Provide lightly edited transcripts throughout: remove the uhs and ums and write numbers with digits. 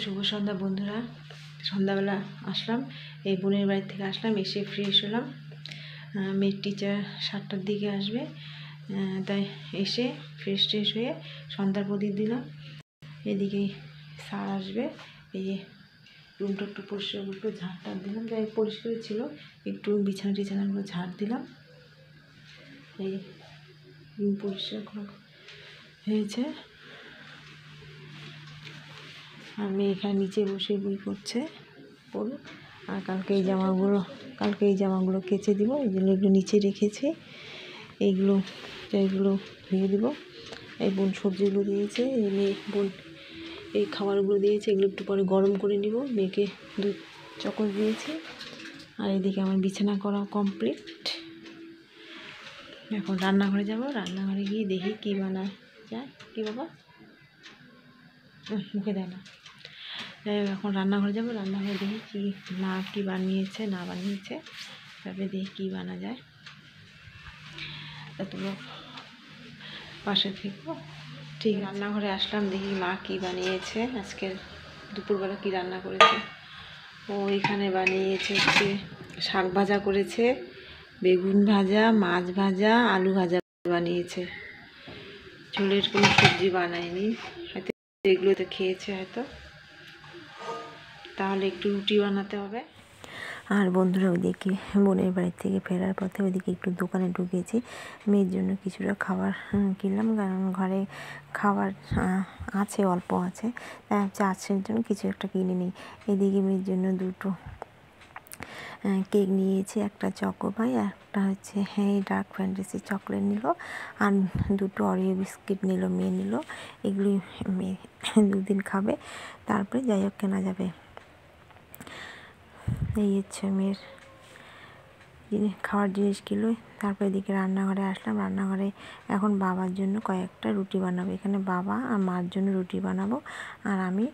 শুভ সন্ধ্যা বন্ধুরা। সন্ধ্যাবেলা আসলাম, এই বোনের বাড়ি থেকে আসলাম, এসে ফ্রেশ হলাম। মেয়ের টিচার 7টার দিকে আসবে, তাই এসে ফ্রেশ হয়ে সন্ধ্যার প্রদীপ দিলাম। এদিকে স্যার আসবে, এই রুমটা একটু পরিষ্কার করে ঝাড় দিলাম, যাই পরিষ্কার ছিল, একটু বিছানাগুলো ঝাড় দিলাম। এই রুম পরিষ্কার করা হয়েছে। আমি এখানে নিচে বসে বই পড়ছে পড়ুক। আর কালকে এই জামাগুলো কেচে দিব, এগুলো নিচে রেখেছি, এইগুলো ধুয়ে দিব। এই বোন সবজিগুলো দিয়েছে, এই মেয়ে বোন এই খাবারগুলো দিয়েছে, এগুলো একটু পরে গরম করে নিব। মেয়েকে দুধ চকর দিয়েছি। আর এদিকে আমার বিছানা করা কমপ্লিট। এখন রান্নাঘরে যাব, রান্নাঘরে গিয়ে দেখি কী বানায় যায়। কী বাবা মুখে দেয় না। এখন রান্নাঘরে যাব, রান্নাঘরে দেখি কী বানিয়েছে না বানিয়েছে, তারপরে দেখি কী বানা যায়। তা তোমরা পাশে থেকো। ঠিক রান্নাঘরে আসলাম, দেখি মা কী বানিয়েছে, আজকের দুপুরবেলা কী রান্না করেছে। ও এখানে বানিয়েছে হচ্ছে শাক ভাজা করেছে, বেগুন ভাজা, মাছ ভাজা, আলু ভাজা বানিয়েছে। ঝোলের কোনো সবজি বানায়নি, হয়তো এগুলোতে খেয়েছে হয়তো। তাহলে একটু রুটি বানাতে হবে। আর বন্ধুরা, ওইদিকে বোনের বাড়ি থেকে ফেরার পথে ওইদিকে একটু দোকানে ঢুকেছি, মেয়ের জন্য কিছুটা খাবার কিনলাম, কারণ ঘরে খাবার আছে, অল্প আছে, তাই হচ্ছে আজকের জন্য কিছু একটা কিনে নিই। এদিকে মেয়ের জন্য দুটো কেক নিয়েছি, একটা চকোপাই আর একটা হচ্ছে ডার্ক ফ্যান্টাসি চকলেট নিল, আর দুটো অরিও বিস্কিট নিল, মেয়ে নিল। এগুলি মেয়ে 2 দিন খাবে, তারপরে যাই হোক কেনা যাবে। এই হচ্ছে মেয়ের খাওয়ার জিনিসগুলো। তারপরে এদিকে রান্নাঘরে আসলাম, রান্নাঘরে এখন বাবার জন্য কয়েকটা রুটি বানাবো। এখানে বাবা আর মার জন্য রুটি বানাবো, আর আমি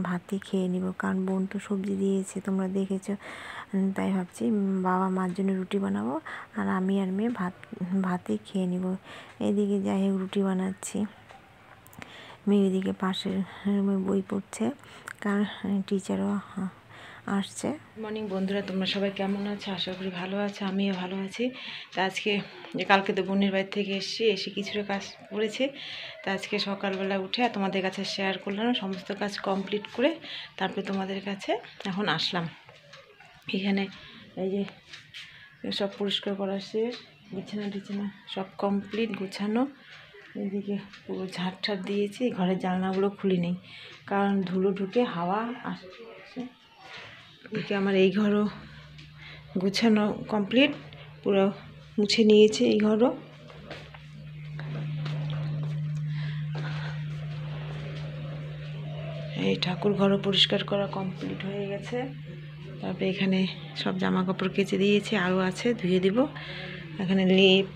ভাতই খেয়ে নিব, কারণ বোন তো সবজি দিয়েছে তোমরা দেখেছো। তাই ভাবছি বাবা মার জন্য রুটি বানাবো, আর আমি আর মেয়ে ভাতই খেয়ে নিব। এদিকে যাই হোক রুটি বানাচ্ছি, মেয়ে এদিকে পাশের রুমে বই পড়ছে, কারণ টিচারও আসছে। মর্নিং বন্ধুরা, তোমরা সবাই কেমন আছো? আশা করি ভালো আছো, আমিও ভালো আছি। তা আজকে কালকে তো বোনের বাড়ি থেকে এসে কিছুটা কাজ করেছি, তা আজকে সকালবেলা উঠে তোমাদের কাছে শেয়ার করলাম, সমস্ত কাজ কমপ্লিট করে তারপরে তোমাদের কাছে এখন আসলাম। এখানে এই যে সব পরিষ্কার করা শেষ, বিছানা সব কমপ্লিট গুছানো। এদিকে পুরো ঝাড় দিয়েছি, ঘরের জানলাগুলো খুলি নেই, কারণ ধুলো ঢুকে হাওয়া আসছে। এদিকে আমার এই ঘরও গুছানো কমপ্লিট, পুরো মুছে নিয়েছে এই ঘরও। এই ঠাকুর ঘরও পরিষ্কার করা কমপ্লিট হয়ে গেছে। তারপরে এখানে সব জামা কাপড় কেচে দিয়েছি, আরও আছে ধুয়ে দিব। এখানে লেপ,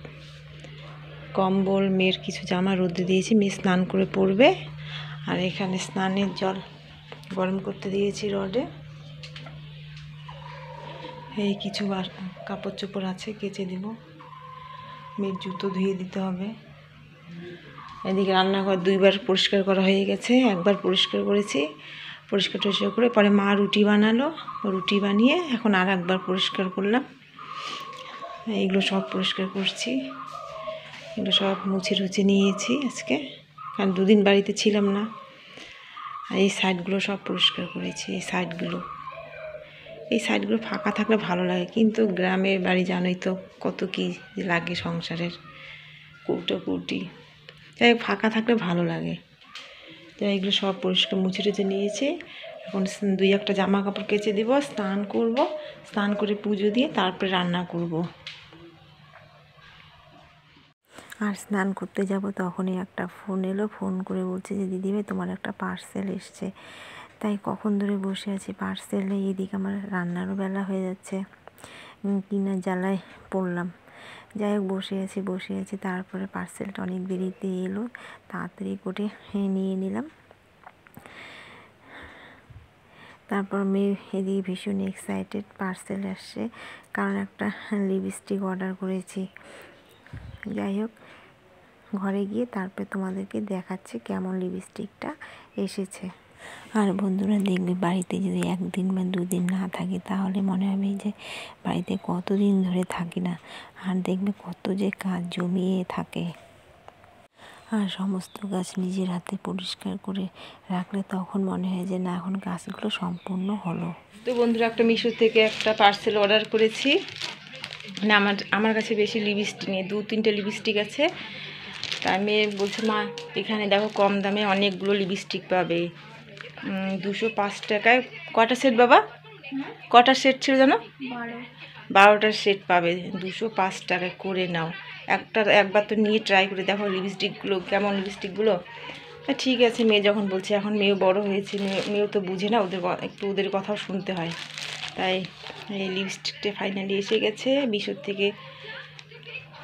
কম্বল, মেয়ের কিছু জামা রোদে দিয়েছি, মেয়ে স্নান করে পড়বে। আর এখানে স্নানের জল গরম করতে দিয়েছি রডে। এই কিছু কাপড় চোপড় আছে, কেচে দিব। মেয়ের জুতো ধুয়ে দিতে হবে। এদিকে রান্নাঘর 2বার পরিষ্কার করা হয়ে গেছে, একবার পরিষ্কার করেছি, পরিষ্কার করে পরে মা রুটি বানালো, রুটি বানিয়ে এখন আর একবার পরিষ্কার করলাম। এইগুলো সব পরিষ্কার করছি, এগুলো সব মুছে নিয়েছি আজকে, কারণ 2 দিন বাড়িতে ছিলাম না। আর এই সাইডগুলো সব পরিষ্কার করেছি, এই সাইডগুলো ফাঁকা থাকলে ভালো লাগে, কিন্তু গ্রামের বাড়ি জানোই তো কত কী লাগে সংসারের, কৌটি, যাই ফাঁকা থাকলে ভালো লাগে। তাই এগুলো সব পরিষ্কার মুছে নিয়েছি। এখন 2-1টা জামা কাপড় কেচে দিব, স্নান করব, স্নান করে পুজো দিয়ে তারপরে রান্না করব। আর স্নান করতে যাব তখনই একটা ফোন এলো, ফোন করে বলছে যে দিদিভাই তোমার একটা পার্সেল এসছে। তাই কখন ধরে বসে আছি পার্সেলে, এদিকে আমার রান্নারও বেলা হয়ে যাচ্ছে, কিনা জ্বালায় পড়লাম। যাই হোক বসে আছি, তারপরে পার্সেলটা অনেক দেরিতে এলো, তাড়াতাড়ি করে নিয়ে নিলাম। তারপর মেয়ে এদিকে ভীষণ এক্সাইটেড, পার্সেল আসছে, কারণ একটা লিপস্টিক অর্ডার করেছি। যাই হোক ঘরে গিয়ে তারপরে তোমাদেরকে দেখাচ্ছি কেমন লিপস্টিকটা এসেছে। আর বন্ধুরা দেখবে বাড়িতে যদি 1 দিন বা 2 দিন না থাকি তাহলে মনে হবে যে বাড়িতে কতদিন ধরে থাকি না। আর দেখবে কত যে কাজ জমিয়ে থাকে। আর সমস্ত গাছ নিজের হাতে পরিষ্কার করে রাখলে তখন মনে হয় যে না, এখন গাছগুলো সম্পূর্ণ হলো। তো বন্ধুরা, একটা মিশো থেকে একটা পার্সেল অর্ডার করেছি। মানে আমার কাছে বেশি লিপস্টিক নেই, 2-3টে লিপস্টিক আছে। তা মেয়ে বলছে মা এখানে দেখো কম দামে অনেকগুলো লিপস্টিক পাবে, 205 টাকায়। কটা সেট বাবা? কটা সেট ছিল জানো? 12টা সেট পাবে 205 টাকায়। করে নাও একবার তো নিয়ে ট্রাই করে দেখো লিপস্টিকগুলো কেমন। লিপস্টিকগুলো ঠিক আছে, মেয়ে যখন বলছে, এখন মেয়েও বড় হয়েছে, মেয়েও তো বুঝে না, ওদের কথাও শুনতে হয়। তাই এই লিপস্টিকটা ফাইনালি এসে গেছে, মিশো থেকে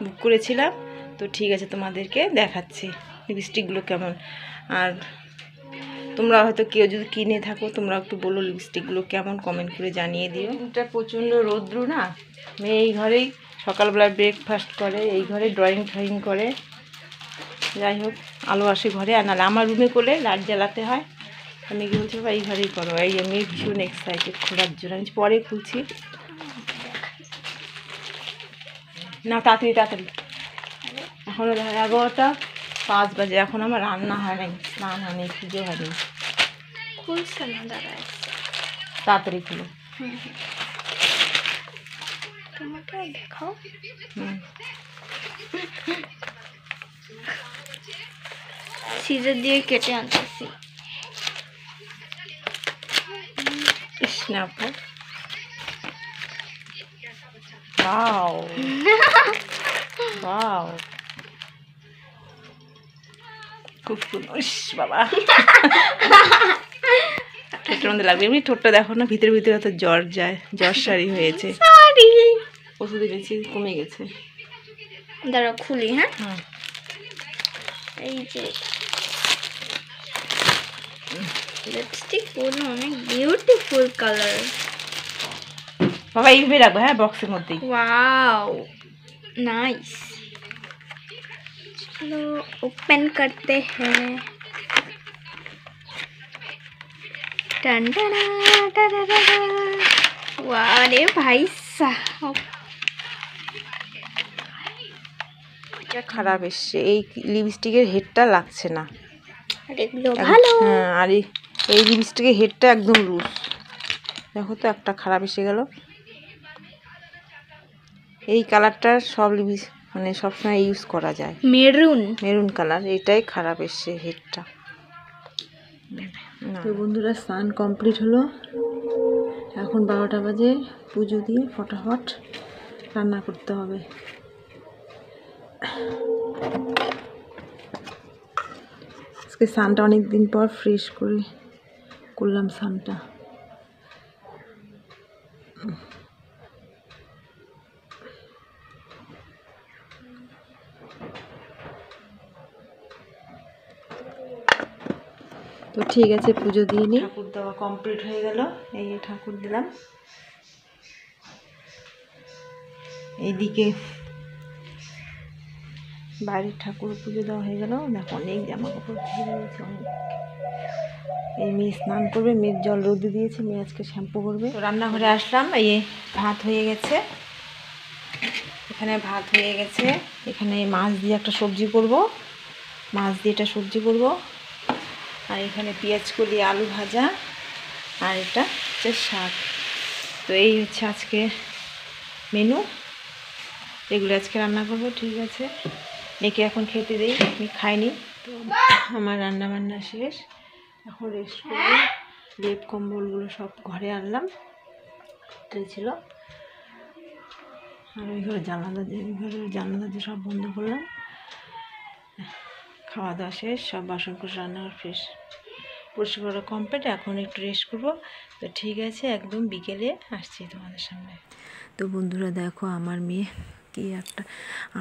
বুক করেছিলাম। তো ঠিক আছে, তোমাদেরকে দেখাচ্ছি লিপস্টিকগুলো কেমন। আর তোমরা হয়তো কেউ যদি কিনে থাকো তোমরা একটু বলো লিপস্টিকগুলো কেমন, কমেন্ট করে জানিয়ে দিও। এটা প্রচণ্ড রৌদ্র না, মেয়ে এই ঘরেই সকালবেলা ব্রেকফাস্ট করে, এই ঘরে ড্রয়িং করে। যাই হোক, আলো আসে ঘরে, আর নাহলে আমার রুমে করলে লাইট জ্বালাতে হয়। আমি কি বলছি বাবা এই ঘরেই করো। এই আমি ভীষণ এক্সাইটেড খোলার জন্য, আমি পরে খুলছি না। তাড়াতাড়ি এখনও 11:05 বাজে, এখন আমার রান্না হয় নাই, স্নান হয়নি, পুজো হয়নি। খুলছে না, দাঁড়ায় তাড়াতাড়ি খুলো। তোমাকে দেখাও। সিজার দিয়ে কেটে আনতেছি। খুব সুন্দর বাবা। ঠোঁটের মধ্যে লাগবে, এমনি ঠোঁটটা দেখো না, ভিতরে হয়তো জ্বর সারি হয়েছে। ওষুধ এনেছি, কমে গেছে। দাঁড়াও খুলি। হ্যাঁ, এই যে লিপস্টিক গুলো অনেক বিউটিফুল কালার। বাবা এইভাবে রাখবো, হ্যাঁ, বক্সের মধ্যেই। Wow nice. चलो ओपन करते हैं। टन टन टन टन। वाह रे भाई साहब, এটা খারাপ এসছে, এই লিপস্টিকের হেডটা লাগছে না। আর এগুলো ভালো। হ্যাঁ, আর এই লিপস্টিকের হেডটা একদম লুজ। দেখো তো, একটা খারাপ এসে গেল। এই কালারটা মানে সবসময় ইউজ করা যায়, মেরুন কালার। এটাই খারাপ এসছে হেডটা। তো বন্ধুরা, স্নান কমপ্লিট হলো, এখন 12টা বাজে। পুজো দিয়ে ফটাফট রান্না করতে হবে। আজকে স্নানটা অনেক দিন পর ফ্রেশ করে করলাম স্নানটা। তো ঠিক আছে, পুজো দিয়ে নিই। ঠাকুর দেওয়া কমপ্লিট হয়ে গেল, এই ঠাকুর দিলাম। এইদিকে বাইরের ঠাকুর পুজো দেওয়া হয়ে গেল। দেখো অনেক জামা কাপড় ধুয়ে দিয়েছে, অনেক। এই মেয়ে স্নান করবে, মেয়ের জল রোদে দিয়েছে, মেয়ে আজকে শ্যাম্পু করবে। তো রান্নাঘরে আসলাম, এই ভাত হয়ে গেছে, এখানে ভাত হয়ে গেছে। এখানে মাছ দিয়ে একটা সবজি করব, আর এখানে পেঁয়াজ কলি, আলু ভাজা, আর এটা হচ্ছে শাক। তো এই হচ্ছে আজকে মেনু, এগুলো আজকে রান্না করব। ঠিক আছে, মেয়েকে এখন খেতে দেই, আমি খাইনি। তো আমার রান্না বান্না শেষ, এখন রেস্ট করব। লেপ কম্বলগুলো সব ঘরে আনলাম, ছিল। আর ওই ঘরে জানলা সব বন্ধ করলাম। খাওয়া দাওয়া শেষ, সব বাসন কুসন রান্নাঘর পরিষ্কার করা কমপ্লিট। এখন একটু রেস্ট করবো। তো ঠিক আছে, একদম বিকেলে আসছি তোমাদের সামনে। তো বন্ধুরা দেখো, আমার মেয়ে কি একটা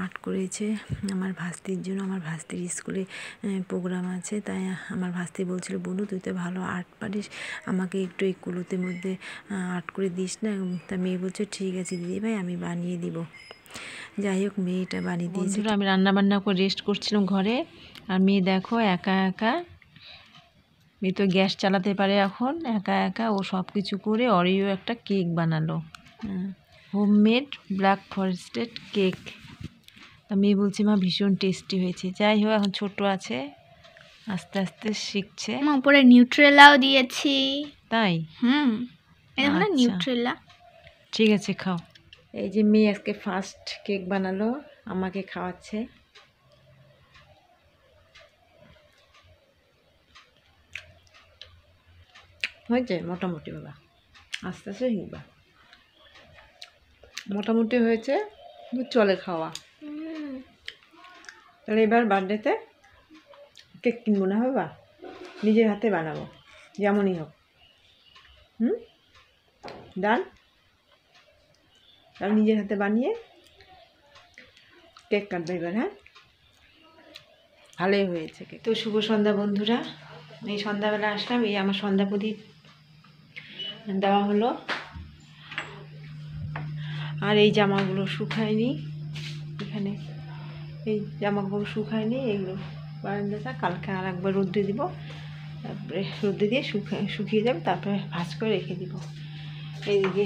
আর্ট করেছে আমার ভাস্তির জন্য। আমার ভাস্তির স্কুলে প্রোগ্রাম আছে, তাই আমার ভাস্তি বলছিল বনু তুই তো ভালো আর্ট পারিস, আমাকে একটু এই কুলোতের মধ্যে আর্ট করে দিস না। তা মেয়ে বলছে ঠিক আছে দিদি ভাই, আমি বানিয়ে দিব। যাই হোক, মেয়েটা বানিয়ে দিয়েছে। আমি রান্না বান্না করে রেস্ট করছিলাম ঘরে, আর মেয়ে দেখো একা একা মেয়ে তো গ্যাস চালাতে পারে এখন একা একা, ও সব কিছু করে অরিও একটা কেক বানালো, হোমমেড ব্ল্যাক ফরেস্টেড কেক। মেয়ে বলছে মা ভীষণ টেস্টি হয়েছে। যাই হোক, এখন ছোট আছে, আস্তে আস্তে শিখছে। উপরে নিউট্রেলাও দিয়েছি। তাই? এটা হলো আচ্ছা। নিউট্রেলা। ঠিক আছে, খাও। এই যে মেয়ে আজকে ফার্স্ট কেক বানালো, আমাকে খাওয়াচ্ছে। হয়েছে মোটামুটি বাবা, আস্তে আস্তে শিখবা। মোটামুটি হয়েছে, চলে খাওয়া। তাহলে এবার বার্থডেতে কেক কিনবো না বাবা, নিজের হাতে বানাবো যেমনই হোক। ডান। তাহলে নিজের হাতে বানিয়ে কেক কাটবে এবার। হ্যাঁ, ভালোই হয়েছে কেক। তো শুভ সন্ধ্যা বন্ধুরা, এই সন্ধ্যাবেলা আসলাম, এই আমার সন্ধ্যা প্রদীপ দেওয়া হলো। আর এই জামাগুলো শুকায়নি, এখানে এই জামাগুলো শুকায়নি, এগুলো বারান্দাটা কালকে আর একবার রোদ্রে দিব, তারপরে রোদ্রে দিয়ে শুকিয়ে যাবে, তারপরে ভাঁজ করে রেখে দিব। এইদিকে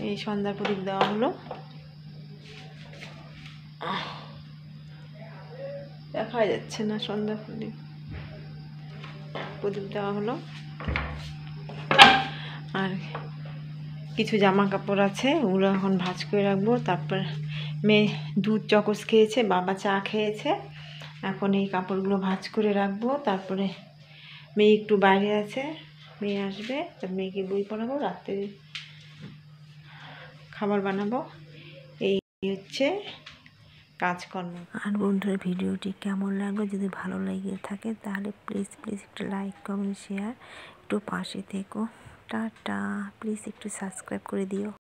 এই সন্ধ্যা প্রদীপ দেওয়া হলো, দেখা যাচ্ছে না সন্ধ্যা প্রদীপ, প্রদীপ দেওয়া হলো। আর কিছু জামা কাপড় আছে, ওগুলো এখন ভাঁজ করে রাখবো। তারপর মেয়ে দুধ চকোস খেয়েছে, বাবা চা খেয়েছে, এখন এই কাপড়গুলো ভাঁজ করে রাখবো। তারপরে মেয়ে একটু বাইরে আছে, মেয়ে আসবে, তার মেয়েকে বই পড়াবো, রাত্রে খাবার বানাবো। এই হচ্ছে কাজকর্ম। আর বন্ধুরা, ভিডিওটি কেমন লাগলো, যদি ভালো লেগে থাকে তাহলে প্লিজ একটু লাইক কমেন্ট শেয়ার, একটু পাশে থেকো। টাটা। প্লিজ একটু সাবস্ক্রাইব করে দিও।